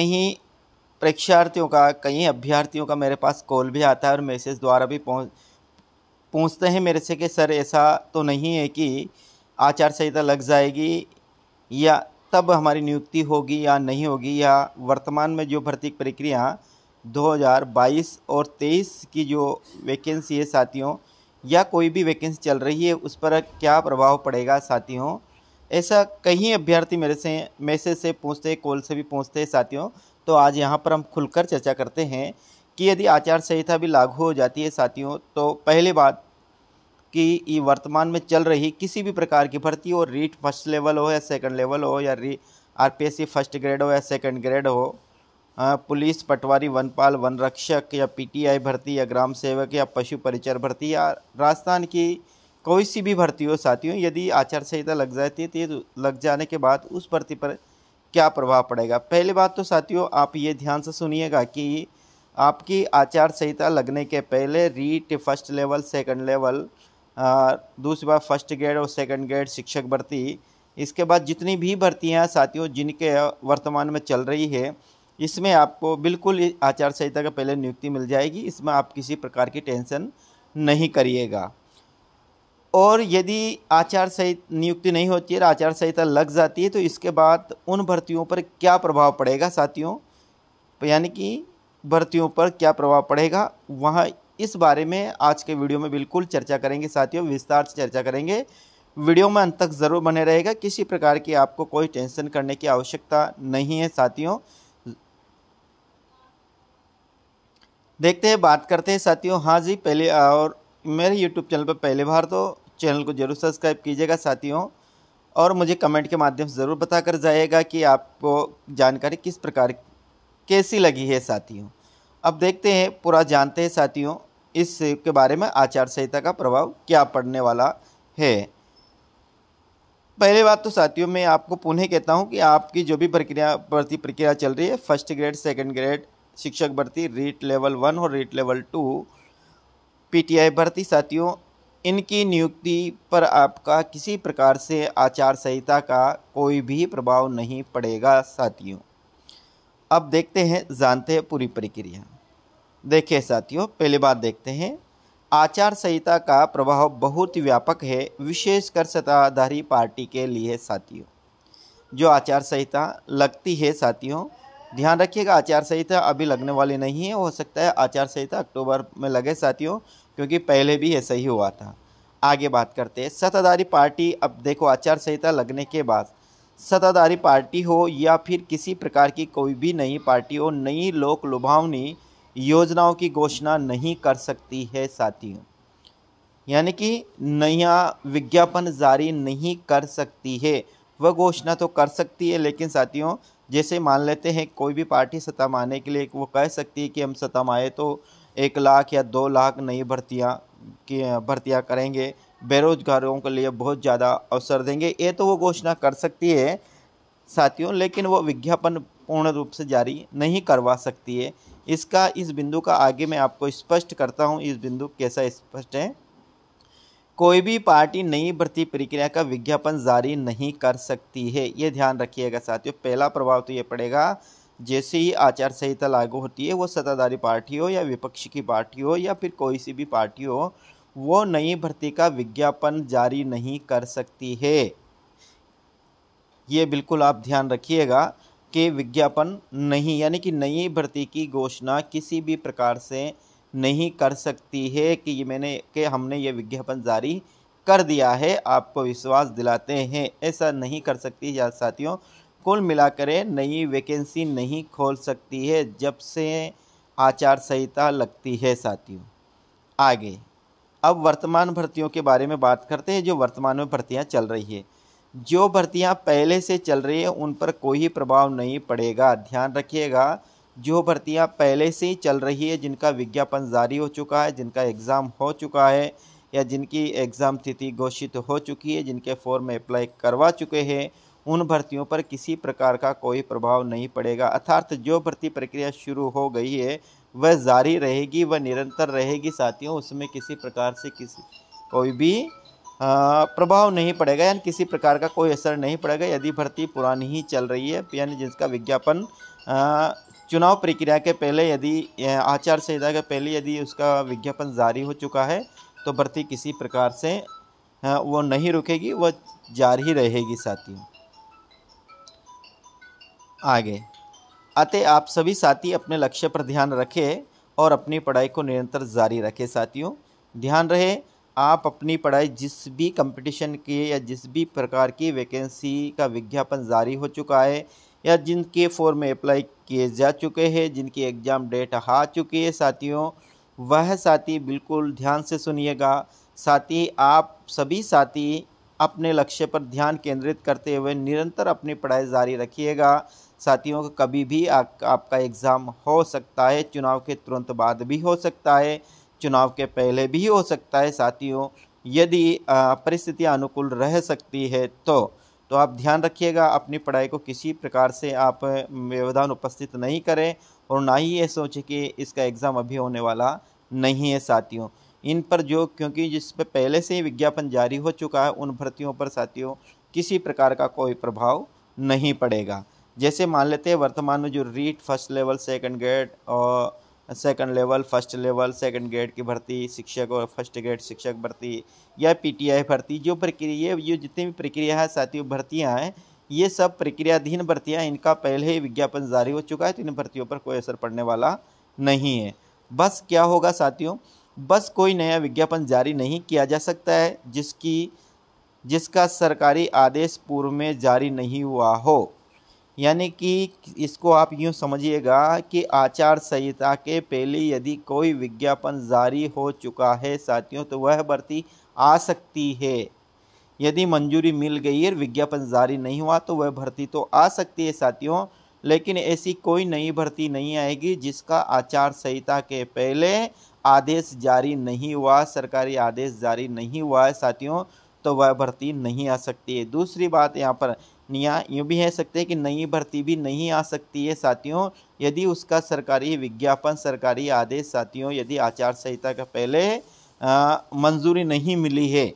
कहीं परीक्षार्थियों का, कई अभ्यर्थियों का मेरे पास कॉल भी आता है और मैसेज द्वारा भी पूछते हैं मेरे से कि सर ऐसा तो नहीं है कि आचार संहिता लग जाएगी या तब हमारी नियुक्ति होगी या नहीं होगी, या वर्तमान में जो भर्ती प्रक्रिया 2022 और 23 की जो वैकेंसी है साथियों, या कोई भी वैकेंसी चल रही है उस पर क्या प्रभाव पड़ेगा साथियों। ऐसा कई अभ्यर्थी मेरे से मैसेज से पूछते हैं, कॉल से भी पूछते हैं साथियों। तो आज यहाँ पर हम खुलकर चर्चा करते हैं कि यदि आचार संहिता भी लागू हो जाती है साथियों, तो पहली बात कि ये वर्तमान में चल रही किसी भी प्रकार की भर्ती हो, रीट फर्स्ट लेवल हो या सेकंड लेवल हो, या आरपीएससी फर्स्ट ग्रेड हो या सेकंड ग्रेड हो, पुलिस, पटवारी, वनपाल, वन रक्षक, या पीटीआई भर्ती, या ग्राम सेवक, या पशु परिचर भर्ती, या राजस्थान की कोई सी भी भर्ती हो साथियों, यदि आचार संहिता लग जाती है तो ये लग जाने के बाद उस भर्ती पर क्या प्रभाव पड़ेगा। पहली बात तो साथियों आप ये ध्यान से सुनिएगा कि आपकी आचार संहिता लगने के पहले REET first level, second level, दूसरी बात फर्स्ट ग्रेड और सेकंड ग्रेड शिक्षक भर्ती, इसके बाद जितनी भी भर्तियां साथियों जिनके वर्तमान में चल रही है, इसमें आपको बिल्कुल आचार संहिता के पहले नियुक्ति मिल जाएगी। इसमें आप किसी प्रकार की टेंशन नहीं करिएगा। और यदि आचार संहिता नियुक्ति नहीं होती है, आचार संहिता लग जाती है, तो इसके बाद उन भर्तियों पर क्या प्रभाव पड़ेगा साथियों, यानी कि भर्तियों पर क्या प्रभाव पड़ेगा, वहाँ इस बारे में आज के वीडियो में बिल्कुल चर्चा करेंगे साथियों, विस्तार से चर्चा करेंगे। वीडियो में अंत तक ज़रूर बने रहेगा, किसी प्रकार की आपको कोई टेंशन करने की आवश्यकता नहीं है साथियों। देखते हैं, बात करते हैं साथियों। हाँ जी, पहले और मेरे YouTube चैनल पर पहले बार तो चैनल को जरूर सब्सक्राइब कीजिएगा साथियों, और मुझे कमेंट के माध्यम से ज़रूर बता कर जाइएगा कि आपको जानकारी किस प्रकार कैसी लगी है साथियों। अब देखते हैं, पूरा जानते हैं साथियों इसके बारे में, आचार संहिता का प्रभाव क्या पड़ने वाला है। पहले बात तो साथियों मैं आपको पुनः कहता हूं कि आपकी जो भी भर्ती प्रक्रिया चल रही है, फर्स्ट ग्रेड, सेकंड ग्रेड शिक्षक भर्ती, रीट लेवल 1 और रीट लेवल 2 पीटीआई भर्ती साथियों, इनकी नियुक्ति पर आपका किसी प्रकार से आचार संहिता का कोई भी प्रभाव नहीं पड़ेगा साथियों। अब देखते हैं, जानते हैं पूरी प्रक्रिया। देखिए साथियों, पहली बात देखते हैं, आचार संहिता का प्रभाव बहुत व्यापक है, विशेषकर सत्ताधारी पार्टी के लिए साथियों। जो आचार संहिता लगती है साथियों, ध्यान रखिएगा आचार संहिता अभी लगने वाली नहीं है, हो सकता है आचार संहिता अक्टूबर में लगे साथियों, क्योंकि पहले भी ऐसा ही हुआ था। आगे बात करते हैं सत्ताधारी पार्टी। अब देखो, आचार संहिता लगने के बाद सत्ताधारी पार्टी हो या फिर किसी प्रकार की कोई भी नई पार्टी हो, नई लोक लुभावनी योजनाओं की घोषणा नहीं कर सकती है साथियों, यानी कि नया विज्ञापन जारी नहीं कर सकती है। वह घोषणा तो कर सकती है, लेकिन साथियों जैसे मान लेते हैं कोई भी पार्टी सत्ता में आने के लिए वो कह सकती है कि हम सत्ता में आए तो 1 लाख या 2 लाख नई भर्तियां करेंगे, बेरोजगारों के लिए बहुत ज़्यादा अवसर देंगे, ये तो वो घोषणा कर सकती है साथियों, लेकिन वो विज्ञापन पूर्ण रूप से जारी नहीं करवा सकती है। इस बिंदु का आगे मैं आपको स्पष्ट करता हूँ। इस बिंदु कैसा स्पष्ट है, कोई भी पार्टी नई भर्ती प्रक्रिया का विज्ञापन जारी नहीं कर सकती है, ये ध्यान रखिएगा साथियों। पहला प्रभाव तो ये पड़ेगा, जैसे ही आचार संहिता लागू होती है, वो सत्ताधारी पार्टी हो या विपक्ष की पार्टी हो या फिर कोई सी भी पार्टी हो, वो नई भर्ती का विज्ञापन जारी नहीं कर सकती है। ये बिल्कुल आप ध्यान रखिएगा कि विज्ञापन नहीं, यानी कि नई भर्ती की घोषणा किसी भी प्रकार से नहीं कर सकती है कि हमने ये विज्ञापन जारी कर दिया है, आपको विश्वास दिलाते हैं, ऐसा नहीं कर सकती या साथियों। कुल मिलाकर नई वैकेंसी नहीं खोल सकती है जब से आचार संहिता लगती है साथियों। आगे अब वर्तमान भर्तियों के बारे में बात करते हैं, जो वर्तमान में भर्तियां चल रही है। जो भर्तियां पहले से चल रही है उन पर कोई प्रभाव नहीं पड़ेगा, ध्यान रखिएगा। जो भर्तियां पहले से ही चल रही है, जिनका विज्ञापन जारी हो चुका है, जिनका एग्ज़ाम हो चुका है, या जिनकी एग्ज़ाम तिथि घोषित हो चुकी है, जिनके फॉर्म अप्लाई करवा चुके हैं, उन भर्तियों पर किसी प्रकार का कोई प्रभाव नहीं पड़ेगा। अर्थात जो भर्ती प्रक्रिया शुरू हो गई है वह जारी रहेगी, वह निरंतर रहेगी साथियों, उसमें किसी प्रकार से कोई भी प्रभाव नहीं पड़ेगा, यानी किसी प्रकार का कोई असर नहीं पड़ेगा। यदि भर्ती पुरानी ही चल रही है, यानी जिसका विज्ञापन चुनाव प्रक्रिया के पहले यदि आचार संहिता के पहले यदि उसका विज्ञापन जारी हो चुका है तो भर्ती किसी प्रकार से वो नहीं रुकेगी, वह जारी रहेगी साथियों। आगे अतः आप सभी साथी अपने लक्ष्य पर ध्यान रखें और अपनी पढ़ाई को निरंतर जारी रखें साथियों। ध्यान रहे आप अपनी पढ़ाई जिस भी कंपटीशन के या जिस भी प्रकार की वैकेंसी का विज्ञापन जारी हो चुका है या जिनके फॉर्म में अप्लाई किए जा चुके हैं, जिनकी एग्ज़ाम डेट आ चुकी है साथियों, वह साथी बिल्कुल ध्यान से सुनिएगा। साथी आप सभी साथी अपने लक्ष्य पर ध्यान केंद्रित करते हुए निरंतर अपनी पढ़ाई जारी रखिएगा साथियों। कभी भी आपका एग्ज़ाम हो सकता है, चुनाव के तुरंत बाद भी हो सकता है, चुनाव के पहले भी हो सकता है साथियों। यदि परिस्थितियां अनुकूल रह सकती है तो आप ध्यान रखिएगा अपनी पढ़ाई को किसी प्रकार से आप व्यवधान उपस्थित नहीं करें और ना ही ये सोचें कि इसका एग्ज़ाम अभी होने वाला नहीं है साथियों। इन पर क्योंकि जिस पे पहले से ही विज्ञापन जारी हो चुका है उन भर्तियों पर साथियों किसी प्रकार का कोई प्रभाव नहीं पड़ेगा। जैसे मान लेते हैं वर्तमान में जो REET first level second grade और second level first level second grade की भर्ती, शिक्षक और फर्स्ट ग्रेड शिक्षक भर्ती या पीटीआई भर्ती, जो प्रक्रिया ये जितनी भी प्रक्रिया है साथियों भर्तियां हैं, ये सब प्रक्रियाधीन भर्तियां, इनका पहले ही विज्ञापन जारी हो चुका है तो इन भर्तियों पर कोई असर पड़ने वाला नहीं है। बस क्या होगा साथियों, बस कोई नया विज्ञापन जारी नहीं किया जा सकता है जिसका सरकारी आदेश पूर्व में जारी नहीं हुआ हो। यानी कि इसको आप यूँ समझिएगा कि आचार संहिता के पहले यदि कोई विज्ञापन जारी हो चुका है साथियों तो वह भर्ती आ सकती है। यदि मंजूरी मिल गई है विज्ञापन जारी नहीं हुआ तो वह भर्ती तो आ सकती है साथियों, लेकिन ऐसी कोई नई भर्ती नहीं आएगी जिसका आचार संहिता के पहले आदेश जारी नहीं हुआ, सरकारी आदेश जारी नहीं हुआ है साथियों, तो वह भर्ती नहीं आ सकती है। दूसरी बात यहाँ पर यूँ भी है सकते हैं कि नई भर्ती भी नहीं आ सकती है साथियों यदि उसका सरकारी विज्ञापन सरकारी आदेश साथियों यदि आचार संहिता का पहले मंजूरी नहीं मिली है।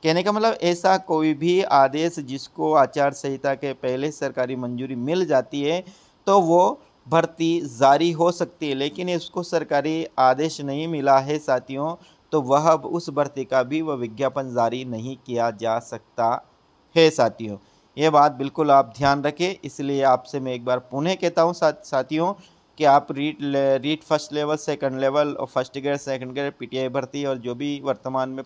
कहने का मतलब ऐसा कोई भी आदेश जिसको आचार संहिता के पहले सरकारी मंजूरी मिल जाती है तो वो भर्ती जारी हो सकती है, लेकिन इसको सरकारी आदेश नहीं मिला है साथियों तो वह उस भर्ती का भी वह विज्ञापन जारी नहीं किया जा सकता है साथियों। ये बात बिल्कुल आप ध्यान रखें, इसलिए आपसे मैं एक बार पुनः कहता हूँ साथियों कि आप REET first level second level और first grade second grade PTI भर्ती और जो भी वर्तमान में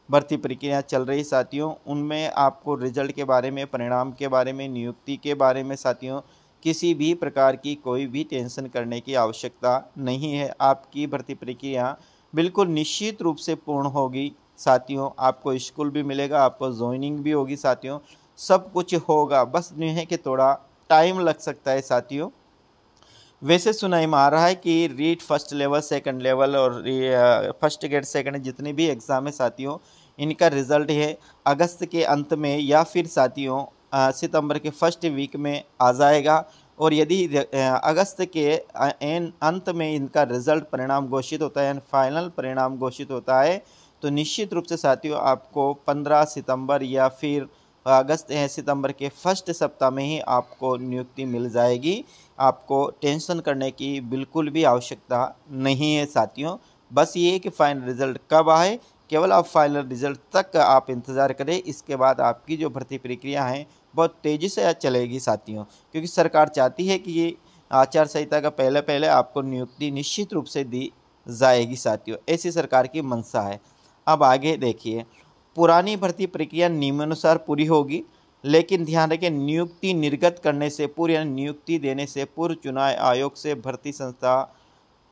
भर्ती प्रक्रिया चल रही साथियों उनमें आपको रिजल्ट के बारे में, परिणाम के बारे में, नियुक्ति के बारे में साथियों किसी भी प्रकार की कोई भी टेंशन करने की आवश्यकता नहीं है। आपकी भर्ती प्रक्रिया बिल्कुल निश्चित रूप से पूर्ण होगी साथियों। आपको स्कूल भी मिलेगा, आपको ज्वाइनिंग भी होगी साथियों, सब कुछ होगा। बस ये है कि थोड़ा टाइम लग सकता है साथियों। वैसे सुनाई में आ रहा है कि REET first level second level और फर्स्ट ग्रेड सेकंड जितने भी एग्ज़ाम है साथियों इनका रिज़ल्ट है अगस्त के अंत में या फिर साथियों सितंबर के फर्स्ट वीक में आ जाएगा। और यदि अगस्त के अंत में इनका रिज़ल्ट परिणाम घोषित होता है, फाइनल परिणाम घोषित होता है, तो निश्चित रूप से साथियों आपको 15 सितंबर या फिर अगस्त सितंबर के फर्स्ट सप्ताह में ही आपको नियुक्ति मिल जाएगी। आपको टेंशन करने की बिल्कुल भी आवश्यकता नहीं है साथियों। बस ये कि फाइनल रिज़ल्ट कब आए, केवल आप फाइनल रिज़ल्ट तक आप इंतज़ार करें। इसके बाद आपकी जो भर्ती प्रक्रिया है बहुत तेज़ी से चलेगी साथियों, क्योंकि सरकार चाहती है कि ये आचार संहिता का पहले आपको नियुक्ति निश्चित रूप से दी जाएगी साथियों, ऐसी सरकार की मंशा है। अब आगे देखिए, पुरानी भर्ती प्रक्रिया नियमानुसार पूरी होगी, लेकिन ध्यान रखें नियुक्ति निर्गत करने से पूर्व यानी नियुक्ति देने से पूर्व चुनाव आयोग से भर्ती संस्था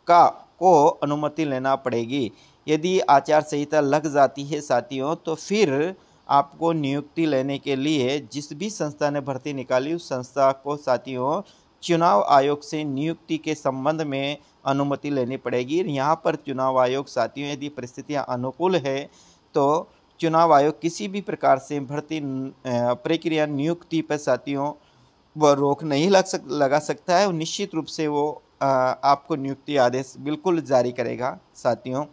को अनुमति लेना पड़ेगी। यदि आचार संहिता लग जाती है साथियों तो फिर आपको नियुक्ति लेने के लिए जिस भी संस्था ने भर्ती निकाली उस संस्था को साथियों चुनाव आयोग से नियुक्ति के संबंध में अनुमति लेनी पड़ेगी। यहाँ पर चुनाव आयोग साथियों यदि परिस्थितियाँ अनुकूल है तो चुनाव आयोग किसी भी प्रकार से भर्ती प्रक्रिया नियुक्ति पर साथियों वह रोक नहीं लगा सकता है। निश्चित रूप से वो आपको नियुक्ति आदेश बिल्कुल जारी करेगा साथियों।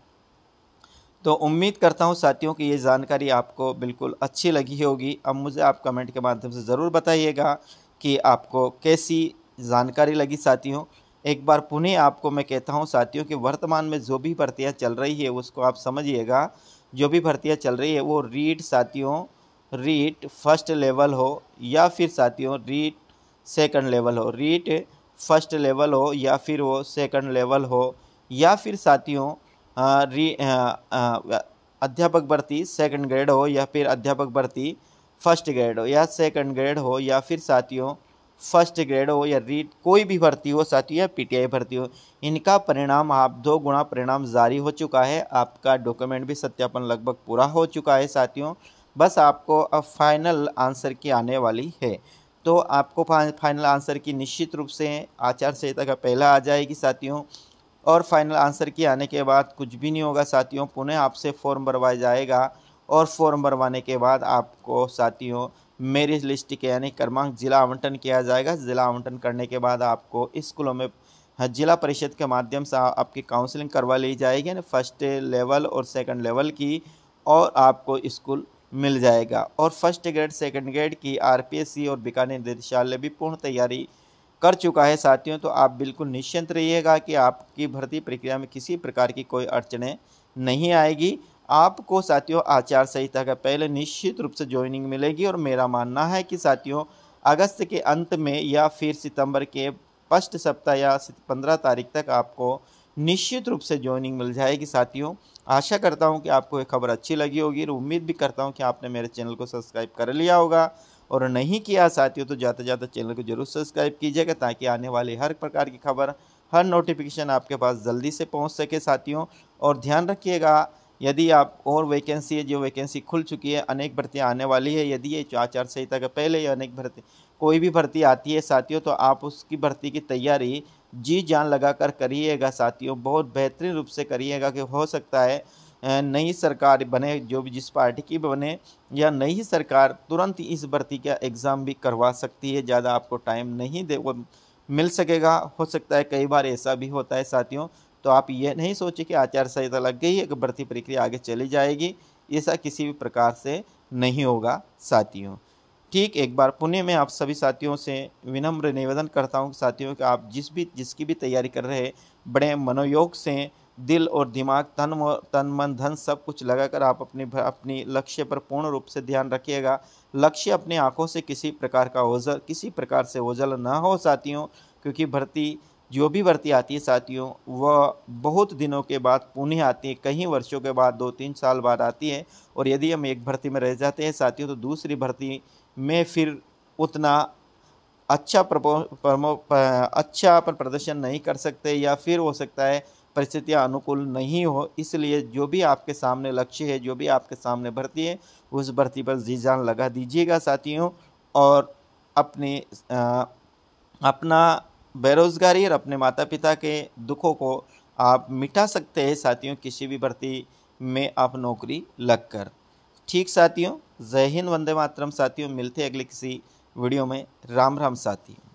तो उम्मीद करता हूँ साथियों कि ये जानकारी आपको बिल्कुल अच्छी लगी होगी। अब मुझे आप कमेंट के माध्यम से ज़रूर बताइएगा कि आपको कैसी जानकारी लगी साथियों। एक बार पुनः आपको मैं कहता हूं साथियों कि वर्तमान में जो भी भर्तियां चल रही है उसको आप समझिएगा। जो भी भर्तियां चल रही है वो रीट साथियों, रीट फर्स्ट लेवल हो या फिर साथियों रीट सेकंड लेवल हो, रीट फर्स्ट लेवल हो या फिर वो सेकंड लेवल हो, या फिर साथियों अध्यापक भर्ती सेकंड ग्रेड हो या फिर अध्यापक भर्ती फर्स्ट ग्रेड हो या सेकंड ग्रेड हो या फिर साथियों फर्स्ट ग्रेड हो या रीट कोई भी भर्ती हो साथियों या पीटीआई भर्ती हो, इनका परिणाम आप 2 गुना परिणाम जारी हो चुका है। आपका डॉक्यूमेंट भी सत्यापन लगभग पूरा हो चुका है साथियों। बस आपको अब फाइनल आंसर की आने वाली है। तो आपको फाइनल आंसर की निश्चित रूप से आचार संहिता का पहला आ जाएगी साथियों। और फाइनल आंसर की आने के बाद कुछ भी नहीं होगा साथियों, पुनः आपसे फॉर्म भरवाया जाएगा और फॉर्म भरवाने के बाद आपको साथियों मेरिट लिस्ट के यानी क्रमांक जिला आवंटन किया जाएगा। जिला आवंटन करने के बाद आपको स्कूलों में जिला परिषद के माध्यम से आपकी काउंसलिंग करवा ली जाएगी यानी फर्स्ट लेवल और सेकंड लेवल की, और आपको स्कूल मिल जाएगा। और फर्स्ट ग्रेड सेकंड ग्रेड की आरपीएससी और बीकानेर निदेशालय भी पूर्ण तैयारी कर चुका है साथियों। तो आप बिल्कुल निश्चिंत रहिएगा कि आपकी भर्ती प्रक्रिया में किसी प्रकार की कोई अड़चनें नहीं आएगी। आपको साथियों आचार संहिता का पहले निश्चित रूप से ज्वाइनिंग मिलेगी, और मेरा मानना है कि साथियों अगस्त के अंत में या फिर सितंबर के फर्स्ट सप्ताह या 15 तारीख तक आपको निश्चित रूप से ज्वाइनिंग मिल जाएगी साथियों। आशा करता हूं कि आपको ये खबर अच्छी लगी होगी, और उम्मीद भी करता हूं कि आपने मेरे चैनल को सब्सक्राइब कर लिया होगा, और नहीं किया साथियों तो जाते जाते चैनल को जरूर सब्सक्राइब कीजिएगा ताकि आने वाली हर प्रकार की खबर, हर नोटिफिकेशन आपके पास जल्दी से पहुंच सके साथियों। और ध्यान रखिएगा यदि आप और वैकेंसी है, जो वैकेंसी खुल चुकी है, अनेक भर्तियां आने वाली है, यदि ये आचार संहिता के पहले ही अनेक भर्ती कोई भी भर्ती आती है साथियों तो आप उसकी भर्ती की तैयारी जी जान लगा कर करिएगा साथियों। बहुत बेहतरीन रूप से करिएगा कि हो सकता है नई सरकार बने, जो भी जिस पार्टी की बने, या नई सरकार तुरंत इस भर्ती का एग्ज़ाम भी करवा सकती है। ज़्यादा आपको टाइम नहीं दे वो मिल सकेगा, हो सकता है कई बार ऐसा भी होता है साथियों। तो आप ये नहीं सोचिए कि आचार संहिता लग गई है कि भर्ती प्रक्रिया आगे चली जाएगी, ऐसा किसी भी प्रकार से नहीं होगा साथियों। ठीक एक बार पुणे में आप सभी साथियों से विनम्र निवेदन करता हूं साथियों कि आप जिसकी भी तैयारी कर रहे हैं बड़े मनोयोग से दिल और दिमाग तन मन धन सब कुछ लगाकर आप अपनी लक्ष्य पर पूर्ण रूप से ध्यान रखिएगा। लक्ष्य अपनी आंखों से किसी प्रकार से ओझल ना हो साथियों, क्योंकि भर्ती जो भी भर्ती आती है साथियों वह बहुत दिनों के बाद पुनः आती है, कई वर्षों के बाद 2-3 साल बाद आती है। और यदि हम एक भर्ती में रह जाते हैं साथियों तो दूसरी भर्ती में फिर उतना अच्छा अपन प्रदर्शन नहीं कर सकते, या फिर हो सकता है परिस्थितियां अनुकूल नहीं हो। इसलिए जो भी आपके सामने लक्ष्य है, जो भी आपके सामने भर्ती है, उस भर्ती पर जी जान लगा दीजिएगा साथियों। और अपनी अपना बेरोजगारी और अपने माता पिता के दुखों को आप मिटा सकते हैं साथियों किसी भी भर्ती में आप नौकरी लगकर। ठीक साथियों, जय हिंद, वंदे मातरम साथियों। मिलते हैं अगले किसी वीडियो में। राम राम साथियों।